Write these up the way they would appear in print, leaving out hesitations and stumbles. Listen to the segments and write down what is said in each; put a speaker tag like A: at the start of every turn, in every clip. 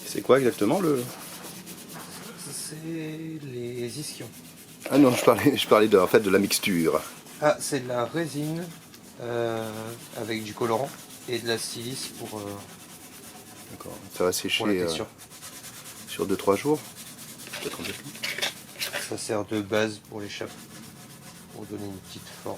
A: C'est quoi exactement le...
B: C'est les ischions.
A: Ah non, je parlais en fait de la mixture.
B: Ah, c'est de la résine avec du colorant et de la silice pour
A: D'accord. Ça va sécher
B: la texture.
A: sur 2-3 jours. Peut-être un peu plus.
B: Ça sert de base pour les chapes, pour donner une petite forme.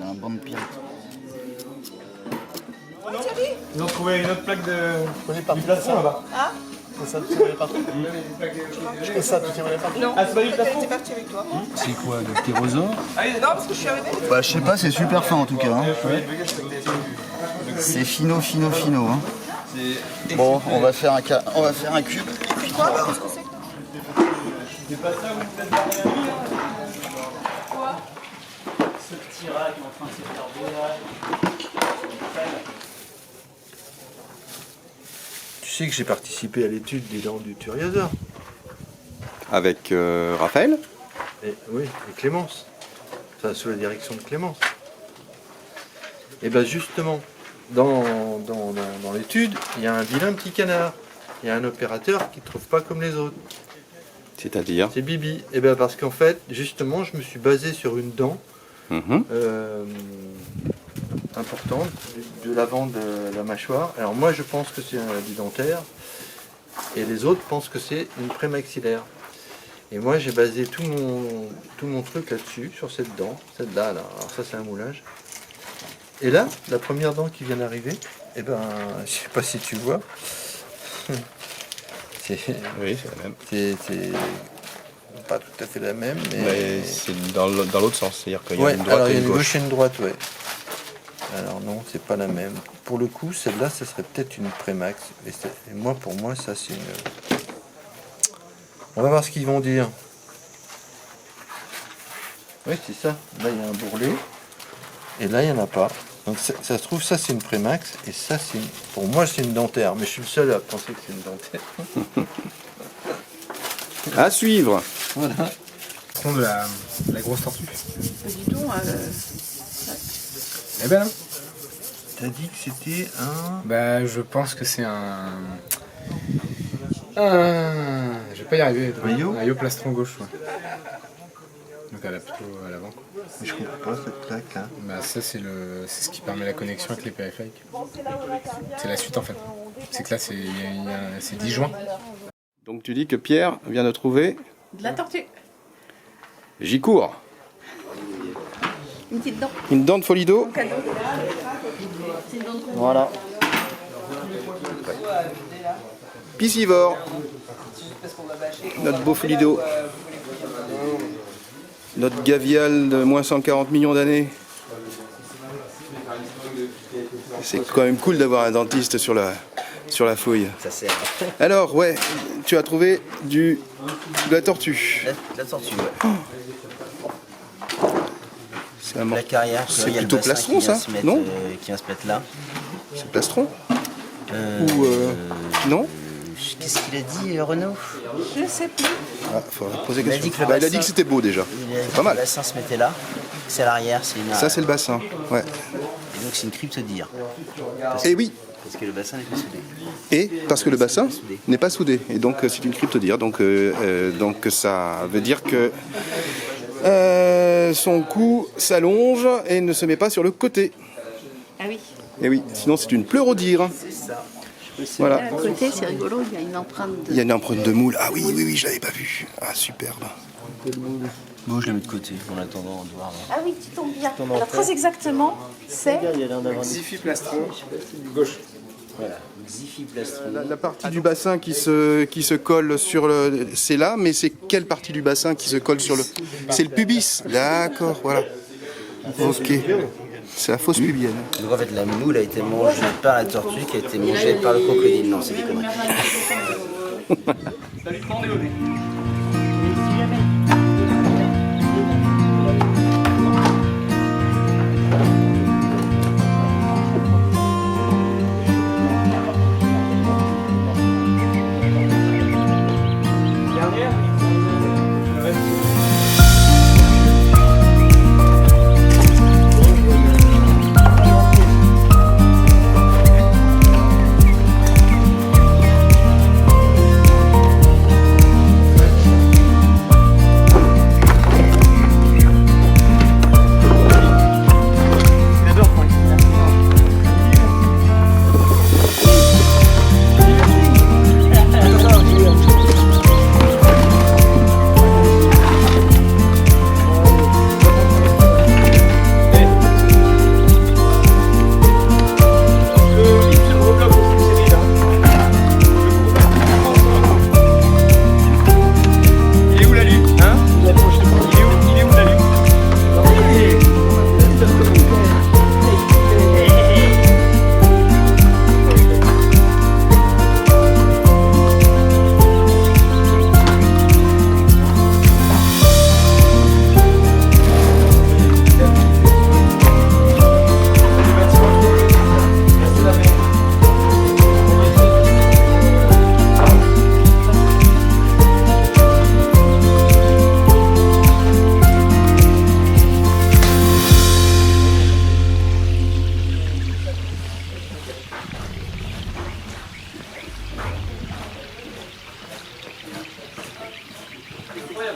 C: Un banc de pirate.
D: Ils ont trouvé une autre plaque de... du plafond là-bas.
E: Ah,
D: C'est ça, tu tirais partout. C'est ça, tu tirais partout.
E: non.
D: Ah, c'est pas du plafond.
E: T'es parti avec toi.
C: C'est quoi, le ptérosaure?
E: Non, parce que je suis arrivée.
C: Bah, je sais pas, c'est super fin en tout cas. Hein. C'est fino, fino, fino. Hein. Bon, on va faire un cube.
E: C'est quoi? Qu'est-ce que c'est?
D: C'est pas ça où vous êtes derrière lui,
E: Quoi?
D: ce petit rat qui est en train de se faire beau.
B: Tu sais que j'ai participé à l'étude des dents du Thuriaseur.
A: Avec Raphaël.
B: Oui, et Clémence. Enfin, sous la direction de Clémence. Et bien justement, dans l'étude, il y a un vilain petit canard. Il y a un opérateur qui ne trouve pas comme les autres.
A: C'est-à-dire
B: C'est Bibi. Et bien parce qu'en fait, justement, je me suis basé sur une dent importante de l'avant de la mâchoire. Alors moi, je pense que c'est du dentaire. Et les autres pensent que c'est une prémaxillaire. Et moi, j'ai basé tout mon truc là-dessus, sur cette dent. Celle-là, là. Alors ça, c'est un moulage. Et là, la première dent qui vient d'arriver, eh ben, je sais pas si tu vois.
A: Oui, c'est la même.
B: C'est pas tout à fait la même,
A: Mais c'est dans l'autre sens, c'est-à-dire qu'il y a
B: ouais,
A: une droite
B: alors il
A: et
B: y a
A: une
B: une
A: gauche.
B: gauche et une droite, ouais. Alors non, c'est pas la même. Pour le coup, celle-là, ça serait peut-être une prémax. Et moi, pour moi, ça c'est une... On va voir ce qu'ils vont dire. Oui, c'est ça. Là, il y a un bourrelet. Et là, il n'y en a pas. Donc ça se trouve, ça c'est une prémax. Et ça, c'est une... pour moi, c'est une dentaire. Mais je suis le seul à penser que c'est une dentaire.
A: À suivre.
B: Voilà.
D: Tronc de la grosse tortue.
E: Pas du tout.
D: Eh ben non.
B: T'as dit que c'était un...
D: Bah je pense que c'est un... Je vais pas y arriver.
B: Maillot
D: Un yoplastron gauche, ouais. Donc plutôt à l'avant.
B: Mais je comprends pas cette plaque là.
D: Bah ça c'est ce qui permet la connexion avec les périphériques. C'est la suite en fait. C'est que là c'est 10 joints.
A: Donc tu dis que Pierre vient de trouver...
E: De la tortue.
A: J'y cours.
E: Une petite dent.
A: Une dent de Folido.
E: Cadeau. C'est une dent de combien?
C: Voilà.
A: Piscivore. Notre beau Folido. Notre gavial de moins 140 millions d'années. C'est quand même cool d'avoir un dentiste sur la fouille.
C: Ça sert.
A: Alors, ouais, tu as trouvé de la tortue.
C: La tortue, ouais.
A: C'est un
C: La carrière,
A: c'est
C: il y a le
A: plutôt
C: bassin
A: plastron,
C: qui vient
A: ça,
C: se mettre,
A: non
C: qui vient se mettre là.
A: C'est plastron Ou non?
C: Qu'est-ce qu'il a dit, Renaud?
E: Je sais plus.
A: Ah, faudrait poser
C: Il a
A: question.
C: dit que le
A: Bah, il a
C: bassin-
A: dit que c'était beau déjà.
C: Il a dit
A: C'est pas mal.
C: que le bassin se mettait là. C'est à l'arrière, c'est une...
A: Ça, c'est le bassin. Ouais.
C: Et donc c'est une cryptodire.
A: Et oui.
C: Parce que le bassin n'est pas soudé.
A: Et parce que le bassin n'est pas soudé. Et donc, c'est une cryptodire. Donc, ça veut dire que son cou s'allonge et ne se met pas sur le côté.
E: Ah oui.
A: Et oui, sinon c'est une pleurodire.
C: C'est ça.
A: Voilà.
E: À côté, c'est rigolo, il y a une empreinte de...
A: Il y a une empreinte de moule. Ah oui, oui, oui, je l'avais pas vu. Ah, superbe.
C: Bon, je la mets de côté en attendant de voir.
E: Ah oui, tu tombes bien. Alors très exactement, c'est...
D: Xifi-plastron gauche.
C: Voilà, Xifi-plastron.
A: La partie du bassin qui se colle sur le... C'est là, mais c'est quelle partie du bassin qui se colle sur le... C'est le pubis. D'accord, voilà. Ok. C'est la fosse pubienne.
C: Donc en fait, la moule a été mangée par la tortue qui a été mangée par le crocodile. Non, c'est des conneries.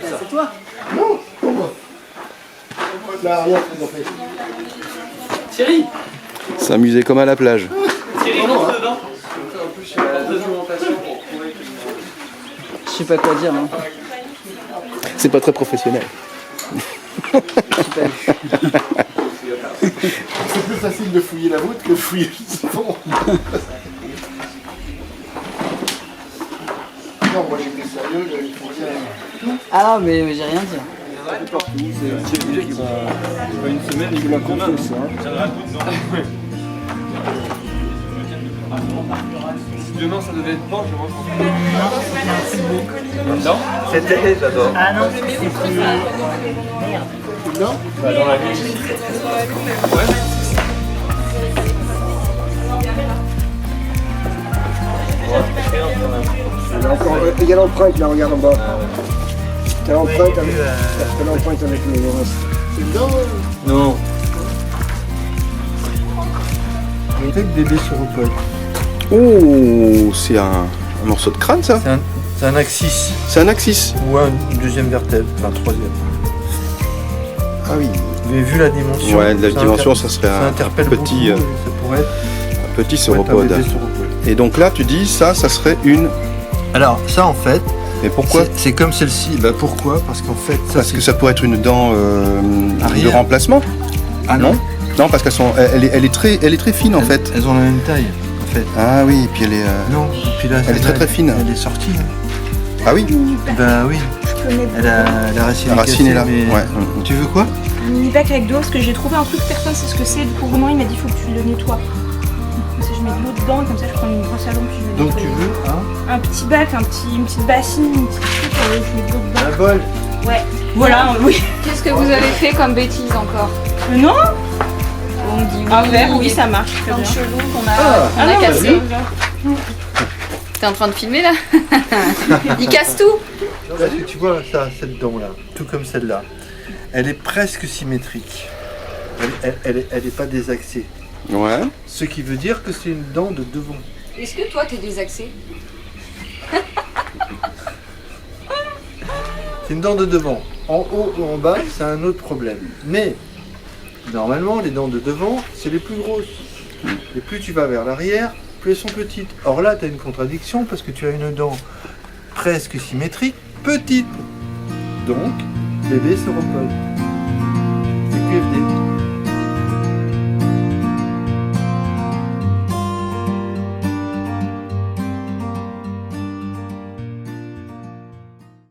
F: C'est toi?
A: Non, pour moi. Là, rien, on fait.
F: Thierry.
A: S'amuser comme à la plage.
F: Thierry, rentre dedans. Je sais pas quoi dire. Hein.
A: C'est pas très professionnel. C'est plus facile de fouiller la voûte que de fouiller le fond. Non, moi j'étais sérieux, j'avais fouillé.
F: Ah non, mais j'ai rien dit.
G: Partout, c'est un budget qui va une semaine, il la confesse. Si demain ça devait être bon, je rentre. Non.
B: C'était, j'adore.
F: Ah non, c'est plus...
A: Non.
G: Bah, dans la vie. Ouais.
H: Il y a l'empreinte là, regarde en bas. T'as l'empreinte avec le reste.
A: C'est dedans.
B: Non. Il y a bébé sur Opel.
A: Oh, c'est un morceau de crâne ça.
B: C'est un axis.
A: C'est un axis.
B: Ou une deuxième vertèbre, enfin troisième.
A: Ah oui.
B: Vous avez vu la dimension?
A: Ouais, la dimension, ça serait un petit,
B: ça pourrait être
A: un petit
B: un
A: sauropode.
B: bébé sauropode.
A: Et donc là, tu dis ça serait une.
B: Alors ça en fait,
A: Mais pourquoi?
B: c'est comme celle-ci. Bah pourquoi? Parce qu'en fait, ça,
A: Parce que ça pourrait être une dent de
B: Arrière.
A: remplacement.
B: Ah
A: Non, non, parce elle est très fine en fait.
B: Elles ont la même taille en fait.
A: Ah oui, et puis elle est.
B: Non, et puis là,
A: Elle est
B: celle-là,
A: très fine.
B: Elle est sortie. Hein.
A: Ah oui.
B: Bah oui. Elle a la racine.
A: La racine est là.
B: Mais...
A: Ouais.
B: Tu veux quoi?
I: Un mini bac avec de l'eau, parce que j'ai trouvé un truc, personne sait ce que c'est. Du coup, vraiment, il m'a dit il faut que tu le nettoies. Comme ça, je mets de l'eau dedans, et comme ça, je prends une brosse à l'eau, puis je le
B: Donc tu
I: nettoie.
B: veux
I: Un petit bac, une petite bassine, une petite truc, je mets de l'eau dedans.
B: un bol?
I: Ouais, voilà, oui.
J: Qu'est-ce que vous avez fait comme bêtise encore?
I: Non,
J: On me dit oui,
I: un verre, oui, ça marche. Très
J: plein de
I: bien.
J: chelou qu'on a,
I: non,
J: cassé.
I: vas-y.
J: T'es en train de filmer là? Il casse tout.
B: Est-ce que tu vois ça, cette dent-là, tout comme celle-là, elle est presque symétrique. Elle est pas désaxée.
A: Ouais.
B: Ce qui veut dire que c'est une dent de devant.
J: Est-ce que toi t'es désaxé?
B: C'est une dent de devant. En haut ou en bas, c'est un autre problème. Mais normalement, les dents de devant, c'est les plus grosses. Et plus tu vas vers l'arrière, plus elles sont petites. Or là, tu as une contradiction parce que tu as une dent presque symétrique, petite. Donc, bébé sauropode.